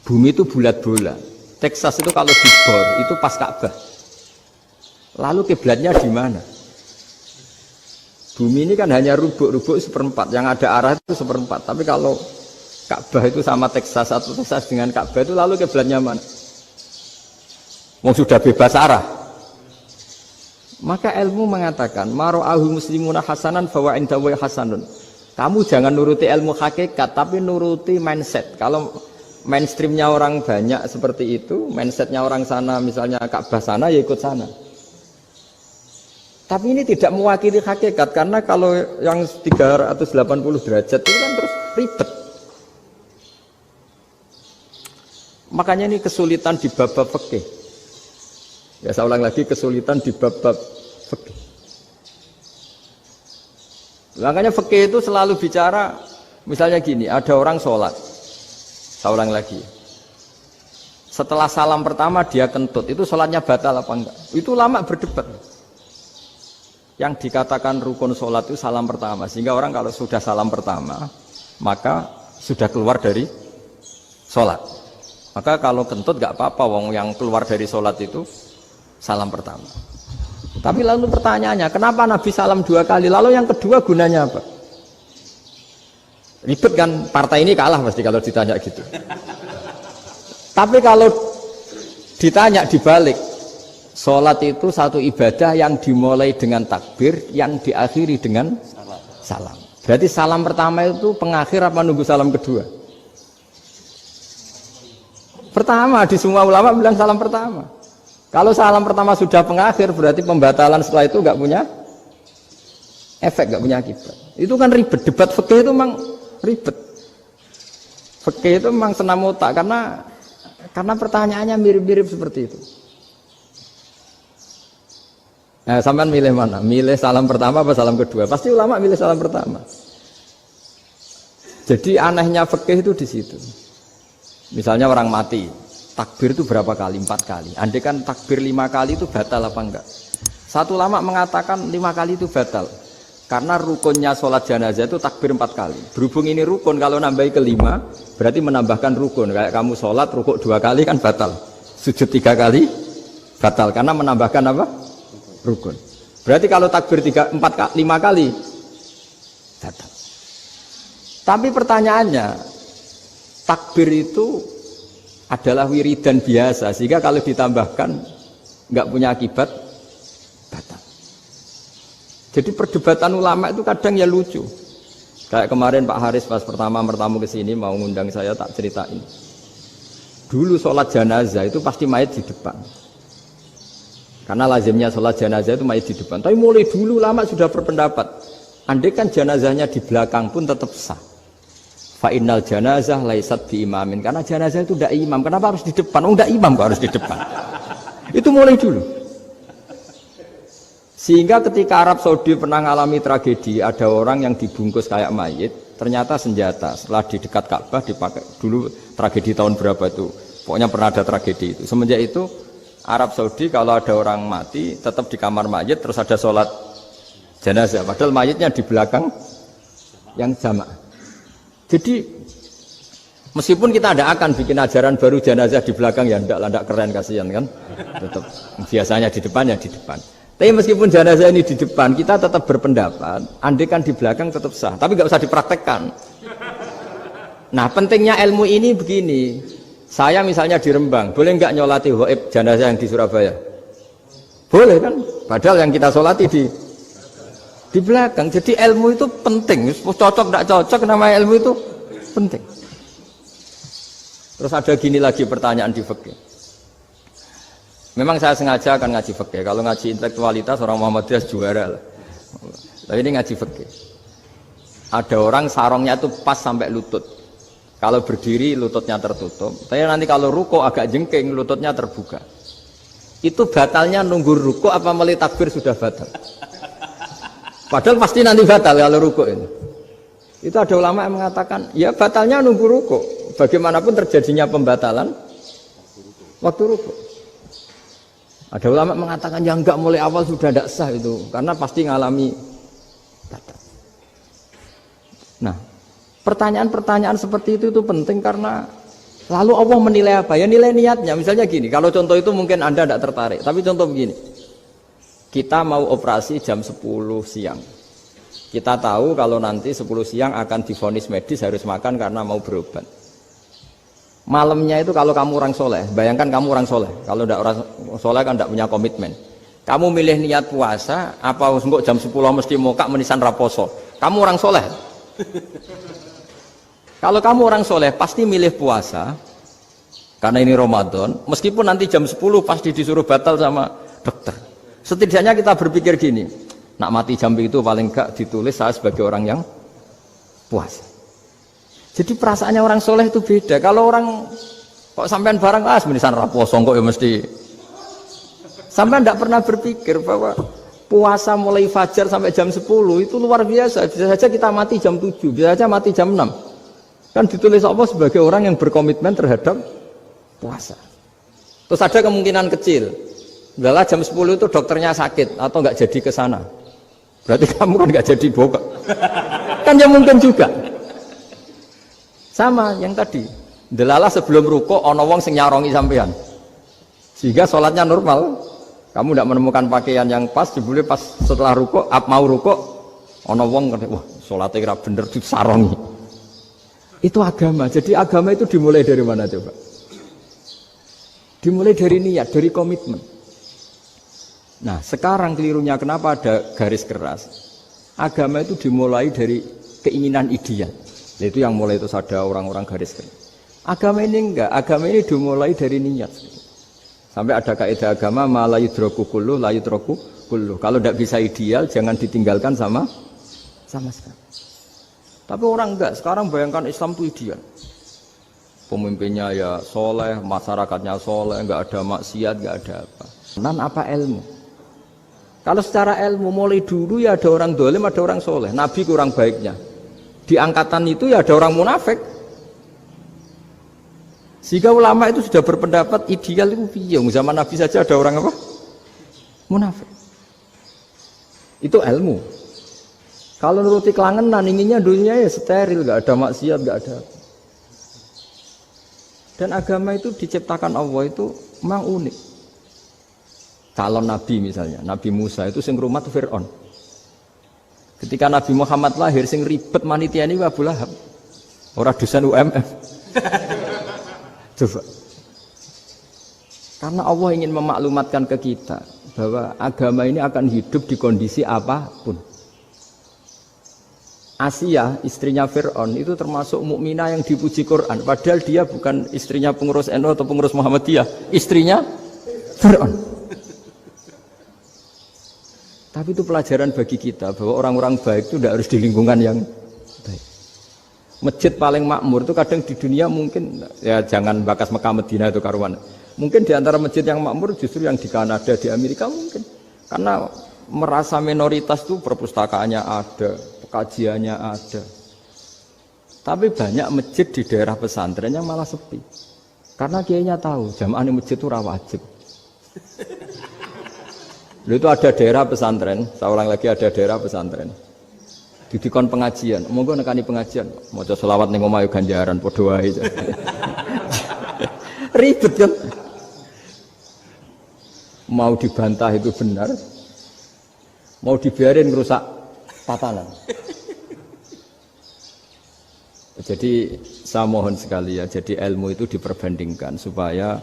Bumi itu bulat bola. Texas itu kalau dibor itu pas Ka'bah. Lalu kiblatnya di mana? Bumi ini kan hanya rubuk-rubuk seperempat, yang ada arah itu seperempat. Tapi kalau Ka'bah itu sama Texas atau Texas dengan Ka'bah itu lalu kiblatnya mana? Mau sudah bebas arah. Maka ilmu mengatakan mara'ahu muslimuna hasanan fawa indahu hasanun. Kamu jangan nuruti ilmu hakikat tapi nuruti mindset. Kalau mainstreamnya orang banyak seperti itu, mindsetnya orang sana misalnya Ka'bah sana ya ikut sana. Tapi ini tidak mewakili hakikat karena kalau yang 380 derajat itu kan terus ribet. Makanya ini kesulitan di bab-bab fikih. Ya saya ulang lagi, kesulitan di bab-bab fikih. Makanya fikih itu selalu bicara misalnya gini, ada orang sholat. Saya ulang lagi. Setelah salam pertama dia kentut, itu sholatnya batal apa enggak? Itu lama berdebat. Yang dikatakan rukun sholat itu salam pertama, sehingga orang kalau sudah salam pertama maka sudah keluar dari sholat. Maka kalau kentut gak apa-apa, wong yang keluar dari sholat itu salam pertama. Tapi lalu pertanyaannya, kenapa Nabi salam 2 kali, lalu yang kedua gunanya apa? Ribet kan, partai ini kalah pasti kalau ditanya gitu. Tapi kalau ditanya dibalik, sholat itu satu ibadah yang dimulai dengan takbir, yang diakhiri dengan salam. Berarti salam pertama itu pengakhir apa nunggu salam kedua? Pertama, di semua ulama bilang salam pertama. Kalau salam pertama sudah pengakhir, berarti pembatalan setelah itu nggak punya efek, nggak punya akibat. Itu kan ribet, debat fikih itu memang ribet. Fikih itu memang senam otak, karena pertanyaannya mirip-mirip seperti itu. Nah, sampean milih mana? Milih salam pertama apa salam kedua? Pasti ulama milih salam pertama. Jadi anehnya fikih itu di situ. Misalnya orang mati, takbir itu berapa kali? 4 kali. Andai kan takbir 5 kali itu batal apa enggak? Satu ulama mengatakan 5 kali itu batal. Karena rukunnya sholat jenazah itu takbir 4 kali. Berhubung ini rukun, kalau nambahi ke 5, berarti menambahkan rukun. Kayak kamu sholat, rukuk 2 kali kan batal. Sujud 3 kali, batal. Karena menambahkan apa? Rukun. Berarti kalau takbir 5 kali batal. Tapi pertanyaannya, takbir itu adalah wiridan biasa, sehingga kalau ditambahkan nggak punya akibat batal. Jadi perdebatan ulama itu kadang ya lucu. Kayak kemarin Pak Haris pas pertama bertamu ke sini mau ngundang saya, tak ceritain. Dulu sholat jenazah itu pasti mayit di depan. Karena lazimnya sholat jenazah itu mayit di depan. Tapi mulai dulu lama sudah berpendapat, andai kan jenazahnya di belakang pun tetap sah. Fa innal janazah laisat bi imamin. Karena jenazah itu tidak imam. Kenapa harus di depan? Oh, tidak imam kok harus di depan. Itu mulai dulu. Sehingga ketika Arab Saudi pernah mengalami tragedi, ada orang yang dibungkus kayak mayit, ternyata senjata. Setelah di dekat Ka'bah dipakai. Dulu tragedi tahun berapa itu? Pokoknya pernah ada tragedi itu. Semenjak itu Arab Saudi kalau ada orang mati tetap di kamar mayit, terus ada sholat jenazah. Padahal mayitnya di belakang yang jamaah. Jadi meskipun kita tidak akan bikin ajaran baru jenazah di belakang, ya tidak keren, kasihan kan. Tetap biasanya di depan ya di depan. Tapi meskipun jenazah ini di depan, kita tetap berpendapat andai kan di belakang tetap sah, tapi nggak usah dipraktekkan. Nah, pentingnya ilmu ini begini. Saya misalnya di Rembang, boleh nggak nyolati ghaib jenazah yang di Surabaya? Boleh kan? Padahal yang kita solati di belakang. Jadi ilmu itu penting. Cocok tidak cocok, nama ilmu itu penting. Terus ada gini lagi pertanyaan di fikih. Memang saya sengaja akan ngaji fikih. Kalau ngaji intelektualitas orang Muhammadiyah juara lah. Tapi ini ngaji fikih. Ada orang sarongnya itu pas sampai lutut. Kalau berdiri lututnya tertutup. Tapi nanti kalau ruko agak jengking lututnya terbuka. Itu batalnya nunggu ruko apa mulai takbir sudah batal? Padahal pasti nanti batal kalau ruko ini. Itu ada ulama yang mengatakan, ya batalnya nunggu ruko. Bagaimanapun terjadinya pembatalan waktu ruko. Ada ulama mengatakan, ya enggak, mulai awal sudah tidak sah itu, karena pasti ngalami batal. Nah, pertanyaan-pertanyaan seperti itu penting karena Lalu Allah menilai apa? Ya nilai niatnya. Misalnya gini, kalau contoh itu mungkin Anda tidak tertarik, tapi contoh begini. Kita mau operasi jam 10 siang. Kita tahu kalau nanti 10 siang akan divonis medis harus makan karena mau berobat. Malamnya itu kalau kamu orang soleh, bayangkan kamu orang soleh. Kalau tidak orang soleh kan tidak punya komitmen. Kamu milih niat puasa, apa enggak jam 10 mesti mokak menisan raposo. Kamu orang soleh. Kalau kamu orang soleh pasti milih puasa karena ini Ramadan. Meskipun nanti jam 10 pasti disuruh batal sama dokter. Setidaknya kita berpikir gini, nak mati jam itu paling enggak ditulis saya sebagai orang yang puasa. Jadi perasaannya orang soleh itu beda. Kalau orang kok sampean barang menisan raposo kok ya mesti. Sampai tidak pernah berpikir bahwa puasa mulai fajar sampai jam 10 itu luar biasa. Bisa saja kita mati jam 7, bisa saja mati jam 6. Kan ditulis Allah sebagai orang yang berkomitmen terhadap puasa. Terus ada kemungkinan kecil, adalah jam 10 itu dokternya sakit atau nggak jadi ke sana. Berarti kamu kan nggak jadi bokok. Kan ya mungkin juga. Sama yang tadi. Delalah sebelum rukuk ono wong sing nyarongi sampean. Sehingga sholatnya normal. Kamu tidak menemukan pakaian yang pas, jebule pas setelah rukuk, mau rukuk, ono wong wah sholatnya kira bener disarongi. Itu agama. Jadi agama itu dimulai dari mana coba? Dimulai dari niat, dari komitmen. Nah, sekarang kelirunya kenapa ada garis keras? Agama itu dimulai dari keinginan ideal. Itu yang mulai itu ada orang-orang garis keras. Agama ini enggak, agama ini dimulai dari niat. Sampai ada kaidah agama la yudraku kullu la yudraku kullu. Kalau tidak bisa ideal jangan ditinggalkan sama sekali. Tapi orang enggak, sekarang bayangkan Islam itu ideal. Pemimpinnya ya soleh, masyarakatnya soleh, enggak ada maksiat, enggak ada apa. Dan apa ilmu? Kalau secara ilmu mulai dulu ya ada orang dolim, ada orang soleh. Nabi kurang baiknya. Di angkatan itu ya ada orang munafik. Sehingga ulama itu sudah berpendapat ideal itu piye? Zaman Nabi saja ada orang apa? Munafik. Itu ilmu. Kalau nuruti kelangenan inginnya dunia ya steril, gak ada maksiat, gak ada apa. Dan agama itu diciptakan Allah itu memang unik. Calon Nabi misalnya, Nabi Musa itu sing rumah tuh Fir'aun. Ketika Nabi Muhammad lahir sing ribet manitia ini Abu Lahab. Orang dosen UMM. Coba. Karena Allah ingin memaklumatkan ke kita bahwa agama ini akan hidup di kondisi apapun. Asia, istrinya Fir'aun itu termasuk mukminah yang dipuji Quran. Padahal dia bukan istrinya pengurus NU atau pengurus Muhammadiyah, istrinya Fir'aun. Tapi itu pelajaran bagi kita bahwa orang-orang baik itu tidak harus di lingkungan yang baik. Masjid paling makmur itu kadang di dunia mungkin ya jangan bakas Mekah Medina itu karuan. Mungkin di antara masjid yang makmur justru yang di Kanada, di Amerika mungkin. Karena merasa minoritas itu perpustakaannya ada, kajiannya ada. Tapi banyak masjid di daerah pesantren yang malah sepi. Karena kiainya tahu jamaah di masjid itu wajib. Lalu itu ada daerah pesantren, saya ulang lagi ada daerah pesantren. Didikon pengajian, monggo nekani pengajian, maca selawat ning omah yo ganjaran padha wae. Ribet kan? Mau dibantah itu benar, mau dibiarin ngerusak tatanan. Jadi saya mohon sekali ya, jadi ilmu itu diperbandingkan supaya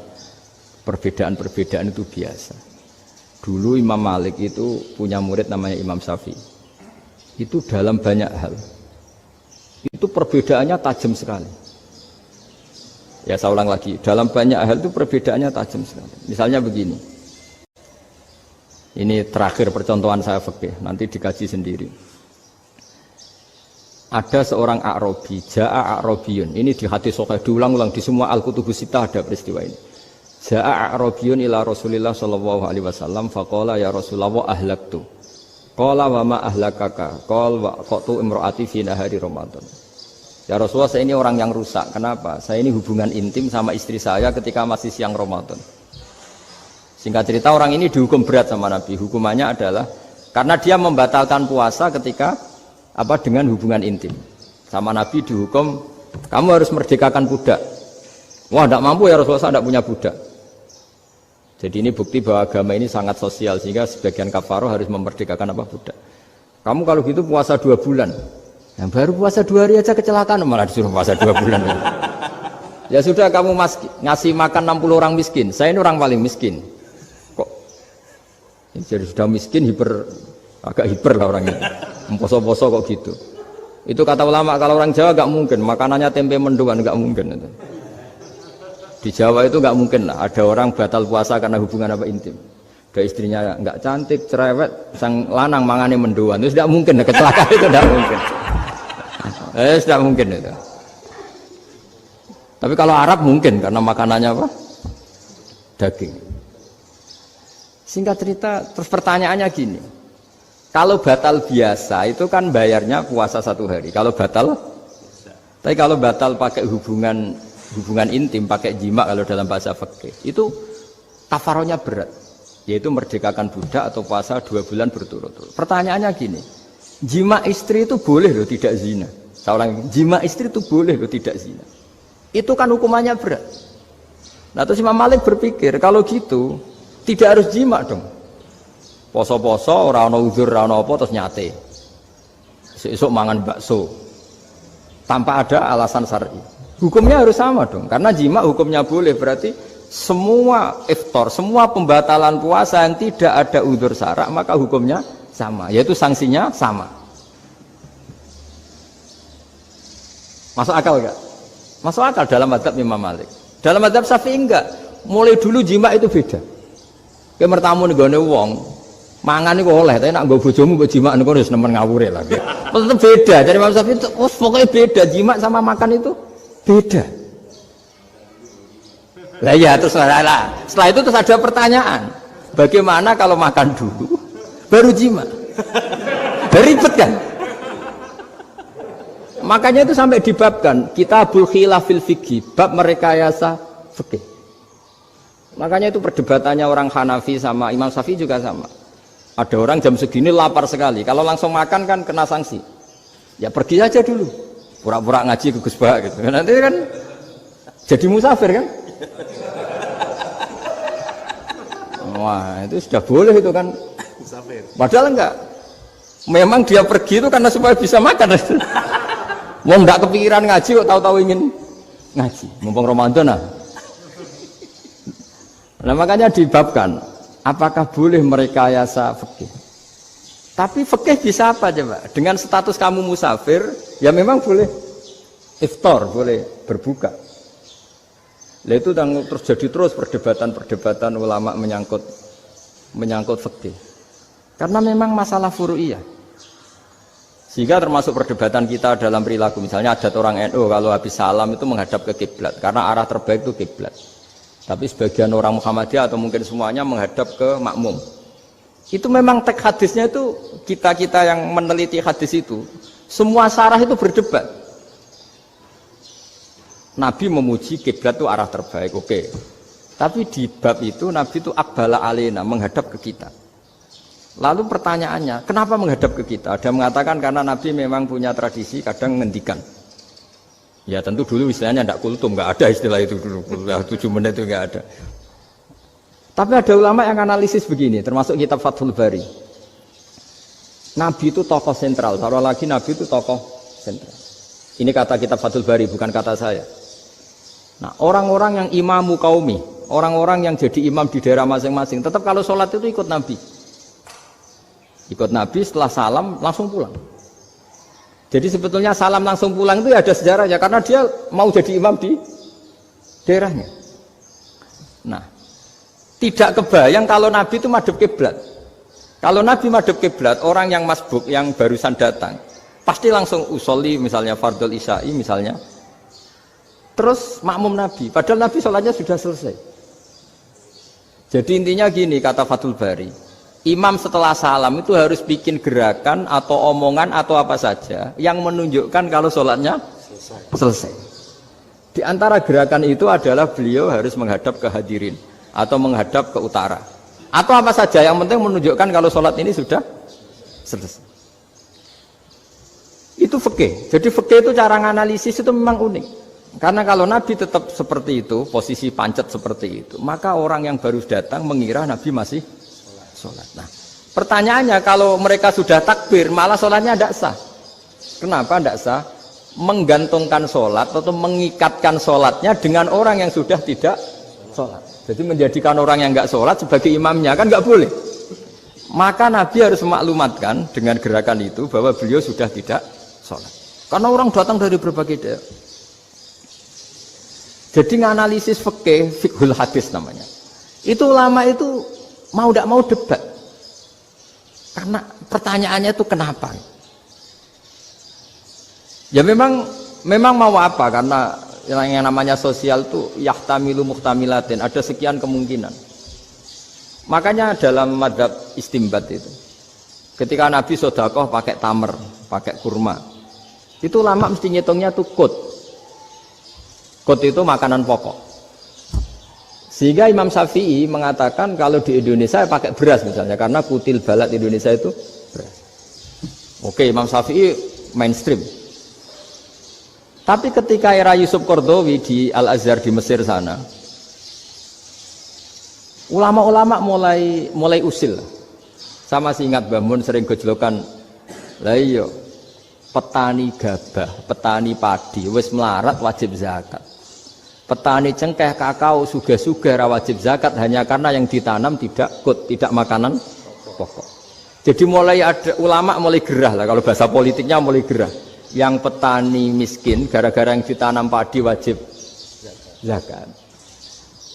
perbedaan-perbedaan itu biasa. Dulu Imam Malik itu punya murid namanya Imam Syafi'i. Itu dalam banyak hal itu perbedaannya tajam sekali. Ya saya ulang lagi, dalam banyak hal itu perbedaannya tajam sekali. Misalnya begini, ini terakhir percontohan saya fikih, nanti dikaji sendiri. Ada seorang A'rabi, Ja'a A'rabiyun, ini di hadis sahih diulang-ulang di semua Al-Kutubus Sittah ada peristiwa ini. Ja'a A'rabiyun ila Rasulillah sallallahu alaihi wasallam faqala ya Rasulullah ahlaktu. Qala wa ma ahlakaka? Qala wa qatu imraati fi nahari Ramadan. Ya Rasulullah, saya ini orang yang rusak. Kenapa? Saya ini hubungan intim sama istri saya ketika masih siang Ramadan. Singkat cerita orang ini dihukum berat sama Nabi. Hukumannya adalah karena dia membatalkan puasa ketika dengan hubungan intim. Sama Nabi dihukum, kamu harus merdekakan budak. Wah, tidak mampu ya Rasulullah, saya tidak punya budak. Jadi ini bukti bahwa agama ini sangat sosial, sehingga sebagian kafaroh harus memerdekakan apa budak. Kamu kalau gitu puasa 2 bulan, yang baru puasa 2 hari aja kecelakaan, malah disuruh puasa 2 bulan. Ya sudah, kamu ngasih makan 60 orang miskin, saya ini orang paling miskin. Kok jadi sudah miskin, agak hiper lah orangnya, poso-poso kok gitu. Itu kata ulama, kalau orang Jawa gak mungkin, makanannya tempe mendoan, gak mungkin itu. Di Jawa itu nggak mungkin lah, ada orang batal puasa karena hubungan apa intim. Ada istrinya nggak cantik, cerewet, sang lanang mangane mendoan, itu tidak mungkin, kecelakaan itu tidak mungkin. Tidak mungkin itu. Tapi kalau Arab mungkin karena makanannya apa? Daging. Singkat cerita, terus pertanyaannya gini, kalau batal biasa itu kan bayarnya puasa 1 hari. Kalau batal, tapi kalau batal pakai hubungan intim, pakai jima kalau dalam bahasa fikih itu kafarohnya berat, yaitu merdekakan budak atau puasa 2 bulan berturut-turut. Pertanyaannya gini, jima istri itu boleh loh tidak zina? Seorang jima istri itu boleh loh tidak zina? Itu kan hukumannya berat. Nah terus Imam Malik berpikir kalau gitu tidak harus jima dong. Poso-poso, ora ana uzur, ora ana apa terus nyate. Esuk mangan bakso tanpa ada alasan syar'i. Hukumnya harus sama dong, karena jima hukumnya boleh, berarti semua iftar, semua pembatalan puasa yang tidak ada udzur syara' maka hukumnya sama, yaitu sanksinya sama. Masuk akal enggak? Masuk akal dalam mazhab Imam Malik. Dalam mazhab Syafi'i enggak. Mulai dulu jima itu beda. Kayak mertamu nih gone wong, mangan iku oleh, tapi nak nggo bojomu mbok jima niku wis nemen ngawure lah. Tetep beda. Dari Imam Syafi'i itu pokoknya beda, jima sama makan itu beda. Lah ya terus setelah itu terus ada pertanyaan, bagaimana kalau makan dulu baru jima? Ribet kan? Makanya itu sampai dibabkan Kitabul Khilafil Fiqhi, bab merekayasa fikih. Makanya itu perdebatannya orang Hanafi sama Imam Syafi'i juga sama. Ada orang jam segini lapar sekali, kalau langsung makan kan kena sanksi. Ya pergi aja dulu, pura-pura ngaji ke Gus Bah gitu. Nanti kan jadi musafir kan? Wah, itu sudah boleh itu kan. Musafir. Padahal enggak. Memang dia pergi itu karena supaya bisa makan. Wong enggak kepikiran ngaji kok tahu-tahu ingin ngaji. Mumpung Ramadan nah. Nah, makanya dibabkan apakah boleh merekayasa fikih. Tapi fikih bisa apa coba? Dengan status kamu musafir, ya memang boleh iftar, boleh berbuka. Lah itu terus jadi terus perdebatan ulama menyangkut fikih. Karena memang masalah furu'iyah. Sehingga termasuk perdebatan kita dalam perilaku, misalnya adat orang NU kalau habis salam itu menghadap ke kiblat karena arah terbaik itu kiblat. Tapi sebagian orang Muhammadiyah atau mungkin semuanya menghadap ke makmum. Itu memang teks hadisnya itu kita yang meneliti hadis itu semua syarah itu berdebat. Nabi memuji kiblat itu arah terbaik, oke. Tapi di bab itu Nabi itu aqbala alaina, menghadap ke kita. Lalu pertanyaannya, kenapa menghadap ke kita? Ada mengatakan karena Nabi memang punya tradisi kadang ngendikan. Ya tentu dulu istilahnya tidak kultum, nggak ada istilah itu dulu, 7 menit itu nggak ada. Tapi ada ulama yang analisis begini, termasuk kitab Fathul Bari. Nabi itu tokoh sentral, taruh lagi Nabi itu tokoh sentral. Ini kata kitab Fathul Bari, bukan kata saya. Nah, orang-orang yang imamu qaumi, orang-orang yang jadi imam di daerah masing-masing, tetap kalau sholat itu ikut Nabi. Ikut Nabi setelah salam langsung pulang. Jadi sebetulnya salam langsung pulang itu ada sejarahnya, karena dia mau jadi imam di daerahnya. Nah, tidak kebayang kalau Nabi itu madhep kiblat. Kalau Nabi madhep kiblat, orang yang masbuk, yang barusan datang, pasti langsung usolli, misalnya fardhul isya'i misalnya, terus makmum Nabi, padahal Nabi sholatnya sudah selesai. Jadi intinya gini, kata Fathul Bari, imam setelah salam itu harus bikin gerakan atau omongan atau apa saja yang menunjukkan kalau sholatnya selesai. Di antara gerakan itu adalah beliau harus menghadap ke hadirin atau menghadap ke utara atau apa saja yang penting menunjukkan kalau sholat ini sudah selesai. Itu fikih. Jadi fikih itu cara menganalisis itu memang unik. Karena kalau Nabi tetap seperti itu, posisi pancet seperti itu, maka orang yang baru datang mengira Nabi masih sholat. Nah, pertanyaannya kalau mereka sudah takbir, malah sholatnya tidak sah. Kenapa tidak sah? Menggantungkan sholat atau mengikatkan sholatnya dengan orang yang sudah tidak sholat. Jadi menjadikan orang yang nggak sholat sebagai imamnya, kan nggak boleh. Maka Nabi harus memaklumatkan dengan gerakan itu bahwa beliau sudah tidak sholat. Karena orang datang dari berbagai daerah. Jadi nganalisis fikih, fiqhul hadis namanya. Itu ulama itu mau tidak mau debat. Karena pertanyaannya itu kenapa? Ya memang mau apa? Karena yang namanya sosial itu yahtamilu muhtamilatin, ada sekian kemungkinan. Makanya dalam madzhab istimbat itu, ketika Nabi sedekah pakai tamer, pakai kurma, itu ulama mesti ngitungnya tuh kut. Kut itu makanan pokok. Sehingga Imam Syafi'i mengatakan kalau di Indonesia pakai beras misalnya, karena kutil balat Indonesia itu beras. Oke, Imam Syafi'i mainstream. Tapi ketika era Yusuf Qaradawi di Al-Azhar di Mesir sana, ulama-ulama mulai usil. Sama sih ingat Mbah Mun sering gejlokan, lah iya petani gabah, petani padi wis melarat wajib zakat. Petani cengkeh, kakao, suga-suga ra wajib zakat hanya karena yang ditanam tidak makanan pokok. Jadi mulai ada ulama mulai gerah lah, kalau bahasa politiknya mulai gerah. Yang petani miskin gara-gara yang ditanam padi wajib zakat.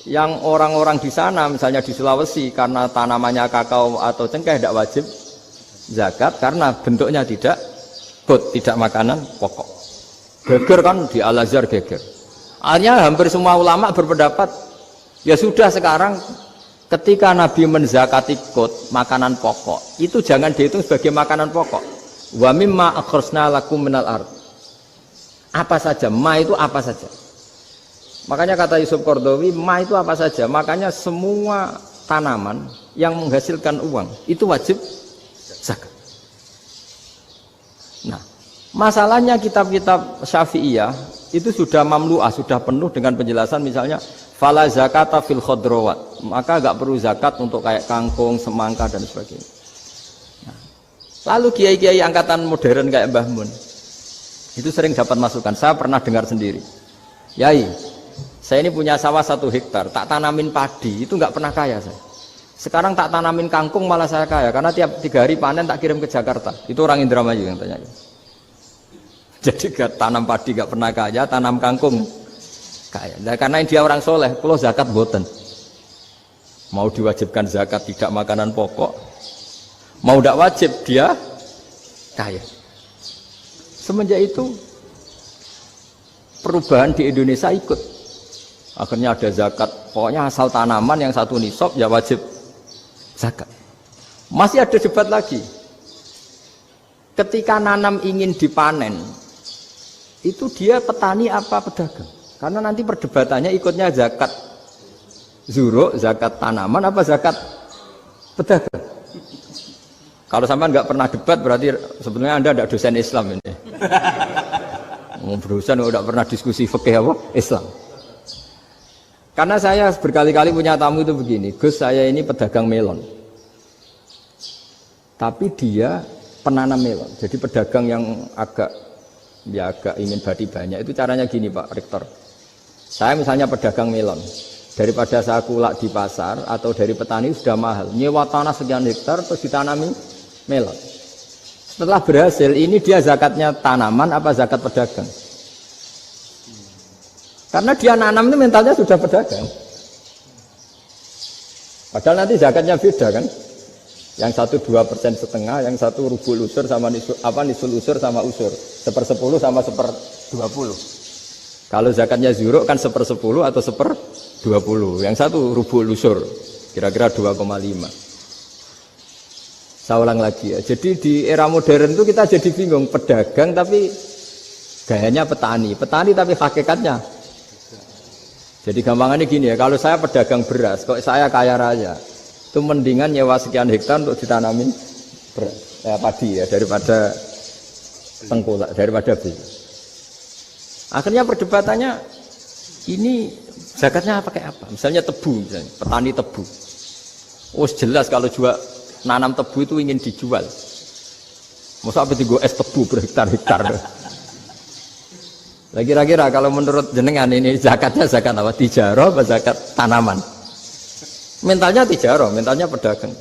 Yang orang-orang di sana misalnya di Sulawesi karena tanamannya kakao atau cengkeh tidak wajib zakat karena bentuknya tidak makanan pokok. Geger kan di Al-Azhar geger. Akhirnya hampir semua ulama berpendapat ya sudah sekarang ketika Nabi menzakati makanan pokok itu jangan dihitung sebagai makanan pokok. Wa mimma akhrajna lakum minal ard. Apa saja, ma itu apa saja. Makanya kata Yusuf Qaradawi, ma itu apa saja. Makanya semua tanaman yang menghasilkan uang itu wajib zakat. Nah, masalahnya kitab-kitab Syafi'iyah itu sudah mamlu'ah, sudah penuh dengan penjelasan misalnya fala zakata fil khadrawat, maka enggak perlu zakat untuk kayak kangkung, semangka dan sebagainya. Nah, lalu kiai-kiai angkatan modern kayak Mbah Mun itu sering dapat masukan. Saya pernah dengar sendiri, Yai, saya ini punya sawah 1 hektar, tak tanamin padi, itu enggak pernah kaya saya. Sekarang tak tanamin kangkung malah saya kaya, karena tiap 3 hari panen tak kirim ke Jakarta. Itu orang Indramayu yang tanya. Jadi tanam padi gak pernah kaya, tanam kangkung kaya. Nah, karena dia orang soleh, kalau zakat boten. Mau diwajibkan zakat tidak makanan pokok, mau tidak wajib dia kaya. Semenjak itu perubahan di Indonesia ikut. Akhirnya ada zakat, pokoknya asal tanaman yang 1 nisab ya wajib zakat. Masih ada debat lagi. Ketika nanam ingin dipanen, itu dia petani apa pedagang? Karena nanti perdebatannya ikutnya zakat zuruk, zakat tanaman apa zakat pedagang. Kalau sampean nggak pernah debat berarti sebenarnya Anda ada dosen Islam ini. Dosen udah pernah diskusi fikih apa? Islam. Karena saya berkali-kali punya tamu itu begini, Gus saya ini pedagang melon. Tapi dia penanam melon. Jadi pedagang yang agak ingin badi banyak itu caranya gini Pak Rektor. Saya misalnya pedagang melon, daripada saya kulak di pasar atau dari petani sudah mahal, nyewa tanah sekian hektar terus ditanami melon. Setelah berhasil ini dia zakatnya tanaman apa zakat pedagang? Karena dia nanam itu mentalnya sudah pedagang. Padahal nanti zakatnya beda kan? Yang 2% yang 1 rubul usur sama nisul usur sama usur, 1/10 sama 1/20. Kalau zakatnya zuruk kan 1/10 atau 1/20. Yang 1 rubul usur, kira-kira 2,5. Saya ulang lagi ya. Jadi di era modern itu kita jadi bingung, pedagang tapi gayanya petani tapi hakikatnya. Jadi gampangannya gini ya, kalau saya pedagang beras, kok saya kaya raya. Itu mendingan nyewa sekian hektar untuk ditanamin padi ya daripada tengkulak, daripada beli. Akhirnya perdebatannya ini zakatnya pakai apa? Misalnya tebu, misalnya petani tebu. Oh jelas kalau jual nanam tebu itu ingin dijual. Masa apa tiga es tebu berhektar-hektar. Lah kira-kira kalau menurut jenengan ini zakatnya zakat apa? Tijarah apa zakat tanaman? Mentalnya tijarah, mentalnya pedagang.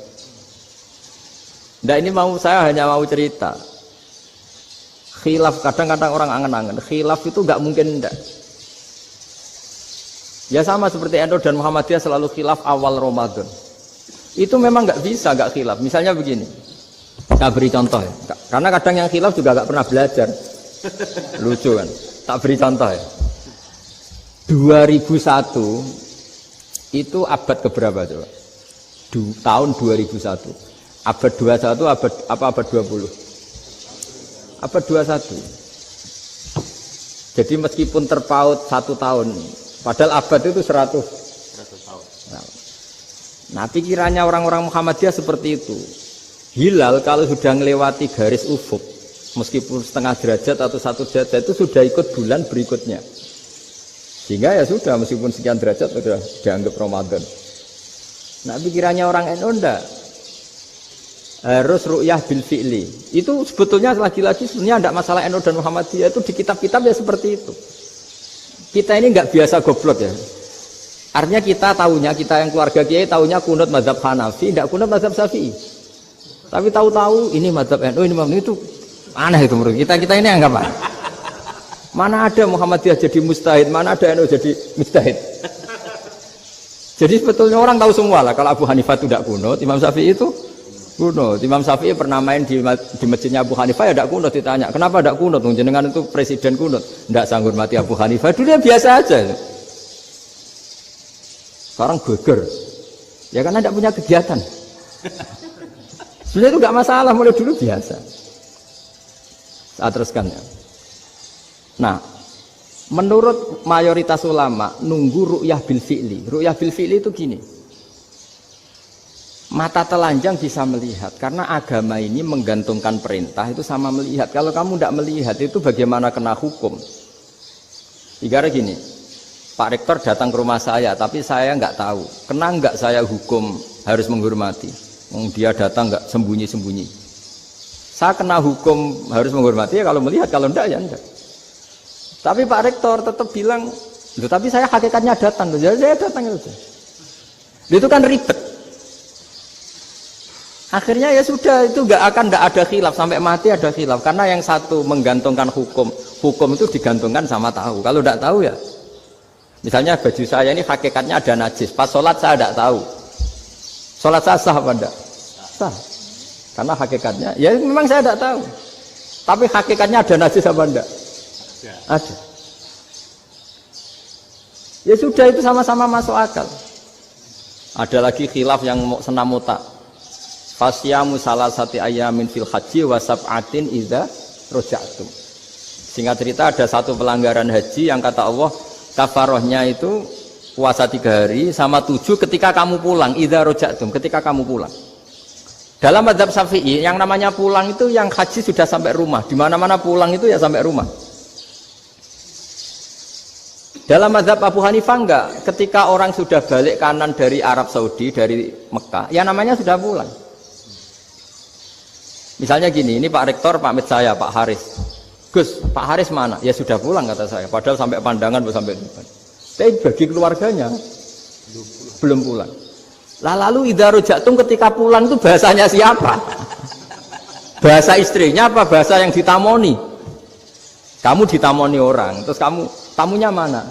Nah ini saya hanya mau cerita. Khilaf kadang-kadang orang angen-angen. Khilaf itu nggak mungkin enggak. Ya sama seperti NU dan Muhammadiyah selalu khilaf awal Ramadan. Itu memang nggak bisa nggak khilaf. Misalnya begini, saya beri contoh ya. Karena kadang yang khilaf juga nggak pernah belajar. Lucu kan? Tak beri contoh ya. 2001 itu abad keberapa coba? Tahun 2001. Abad 21 abad 20? Abad 21. Jadi meskipun terpaut 1 tahun, padahal abad itu 100 tahun. Nah, pikirannya orang-orang Muhammadiyah seperti itu. Hilal kalau sudah melewati garis ufuk, meskipun setengah derajat atau 1 derajat itu sudah ikut bulan berikutnya. Sehingga ya sudah, meskipun sekian derajat sudah dianggap Ramadan. Nah, pikirannya orang NU enggak. Harus ru'yah bil fi'li. Itu sebetulnya lagi-lagi sebenarnya enggak masalah NU dan Muhammadiyah, itu di kitab-kitab ya seperti itu. Kita ini enggak biasa goblok ya. Artinya kita yang keluarga kiai tahunya kunut mazhab Hanafi, enggak kunut mazhab Syafi'i. Tapi tahu-tahu ini mazhab NU, ini mazhab itu aneh itu menurut kita ini anggap apa? Mana ada Muhammadiyah jadi mustahid, mana ada NU jadi mustahid. Jadi sebetulnya orang tahu semua lah kalau Abu Hanifah itu tidak kunut, Imam Syafi'i itu kunut. Imam Syafi'i pernah main di masjidnya Abu Hanifah ya tidak kunut, ditanya kenapa tidak kunut? Jenengan itu presiden kunut, tidak sanggup mati Abu Hanifah. Dulu dia biasa aja. Sekarang geger, ya karena tidak punya kegiatan. Sebenarnya itu nggak masalah, mulai dulu biasa. Saya teruskan ya. Nah, menurut mayoritas ulama nunggu ru'yah bil fi'li. Ru'yah bil fi'li itu gini. Mata telanjang bisa melihat karena agama ini menggantungkan perintah itu sama melihat. Kalau kamu tidak melihat itu bagaimana kena hukum? Ibarat gini, Pak Rektor datang ke rumah saya tapi saya nggak tahu. Kena nggak saya hukum harus menghormati? Dia datang nggak sembunyi-sembunyi. Saya kena hukum harus menghormati ya kalau melihat, kalau enggak ya enggak. Tapi Pak Rektor tetap bilang, tapi saya hakikatnya datang, jadi saya datang saja. Itu kan ribet. Akhirnya ya sudah, itu nggak ada khilaf sampai mati ada khilaf karena yang satu menggantungkan hukum itu digantungkan sama tahu. Kalau tidak tahu ya, misalnya baju saya ini hakikatnya ada najis, pas sholat saya tidak tahu. Sholat saya sah apa enggak? Sah. Karena hakikatnya, ya memang saya tidak tahu. Tapi hakikatnya ada najis apa enggak? Ada. Ya sudah, itu sama-sama masuk akal. Ada lagi khilaf yang senam otak. Fasyamu salasati ayamin fil haji wa sab'atin idza raja'tum. Singkat cerita ada satu pelanggaran haji yang kata Allah kafarohnya itu puasa 3 hari sama 7 ketika kamu pulang, idza raja'tum, ketika kamu pulang. Dalam mazhab Syafi'i yang namanya pulang itu yang haji sudah sampai rumah. Di mana-mana pulang itu ya sampai rumah. Dalam mazhab Abu Hanifah enggak, ketika orang sudah balik kanan dari Arab Saudi, dari Mekah, ya namanya sudah pulang. Misalnya gini, ini Pak Rektor pamit saya, Pak Haris. Gus, Pak Haris mana? Ya sudah pulang kata saya, padahal sampai pandangan belum sampai depan. Tapi bagi keluarganya belum pulang. Lah lalu idza raja'tum ketika pulang itu bahasanya siapa? Bahasa istrinya apa bahasa yang ditamoni? Kamu ditamoni orang, terus tamunya mana?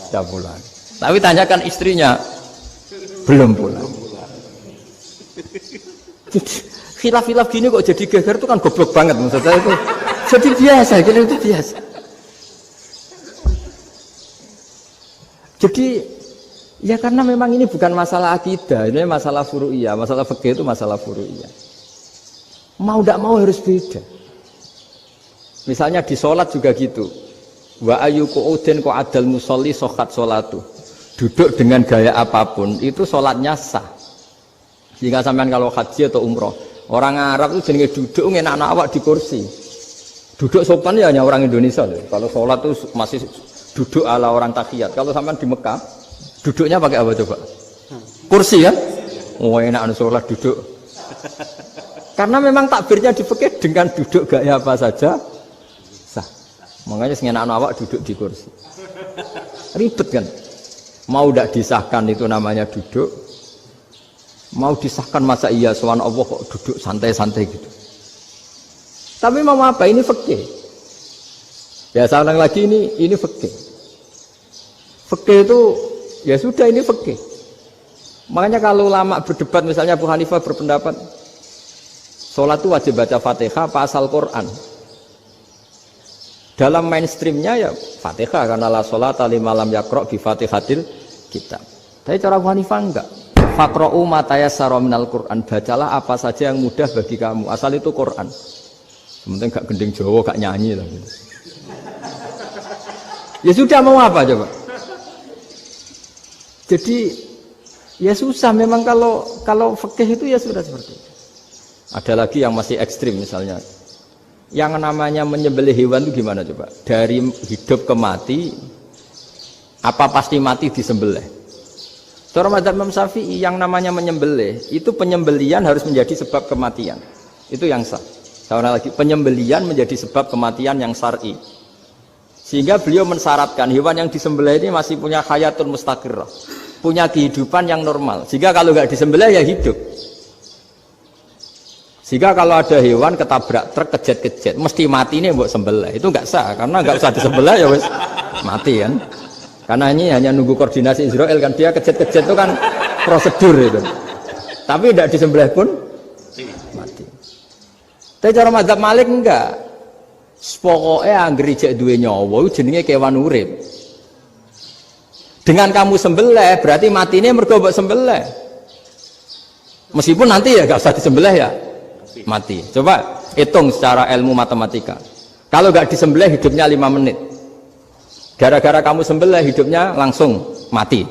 Sudah pulang. Tapi tanyakan istrinya, belum pulang. Khilaf-khilaf gini kok jadi geger itu kan goblok banget maksud saya itu. Jadi biasa, gitu itu biasa. Jadi ya karena memang ini bukan masalah akidah, ini masalah furu'iyah, masalah fikih itu masalah furu'iyah. Mau tidak mau harus beda. Misalnya di sholat juga gitu. Wa ayyuku udin ko adal musolli sokat sholatu. Duduk dengan gaya apapun itu sholatnya sah. Jika sampean kalau haji atau umroh, orang Arab itu jenenge duduk ngenak awak di kursi. Duduk sopan ya hanya orang Indonesia loh. Kalau sholat tuh masih duduk ala orang tahiyat. Kalau sampean di Mekah, duduknya pakai apa coba? Kursi kan? Oh enak sholat duduk. Karena memang takbirnya di fikih dengan duduk gaya apa saja sah. Makanya sengenak awak duduk di kursi. Ribet kan? Mau tidak disahkan itu namanya duduk. Mau disahkan masa iya sowan Allah kok duduk santai-santai gitu. Tapi mau apa? Ini fikih. Ya saya ulang lagi ini fikih. Fikih itu ya sudah ini fikih. Makanya kalau ulama berdebat misalnya Abu Hanifah berpendapat sholat itu wajib baca Fatihah pasal Quran. Dalam mainstreamnya ya Fatihah karena la sholata liman lam yaqra' bi Fatihatil kitab. Tapi cara Abu Hanifah enggak. Faqra'u ma tayassara minal Qur'an. Bacalah apa saja yang mudah bagi kamu. Asal itu Quran. Sementing gak gending Jawa, gak nyanyi lah gitu. Ya sudah mau apa coba? Jadi ya susah memang kalau fikih itu ya sudah seperti itu. Ada lagi yang masih ekstrim misalnya. Yang namanya menyembelih hewan itu gimana coba? Dari hidup ke mati, apa pasti mati disembelih? Cara madzhab Imam Syafi'i yang namanya menyembelih, itu penyembelian harus menjadi sebab kematian. Itu yang sah. Seorang lagi, penyembelian menjadi sebab kematian yang syar'i. Sehingga beliau mensyaratkan hewan yang disembelih ini masih punya hayatun mustaqirrah, punya kehidupan yang normal. Sehingga kalau nggak disembelih ya hidup. Sehingga kalau ada hewan ketabrak truk kejet-kejet, mesti mati ini buat sembelih. Itu nggak sah, karena nggak usah disembelih ya wes mati kan. Karena ini hanya nunggu koordinasi Israel kan, dia kejet-kejet itu kan prosedur itu. Tapi tidak disembelih pun mati. Tapi cara madzhab Malik enggak. Pokoknya anggere jek duwe nyawa jenenge kewan urip. Dengan kamu sembelih berarti matine mergo mbok sembelih. Meskipun nanti ya enggak usah disembelih ya mati. Coba hitung secara ilmu matematika. Kalau enggak disembelih hidupnya 5 menit. Gara-gara kamu sembelih hidupnya langsung mati.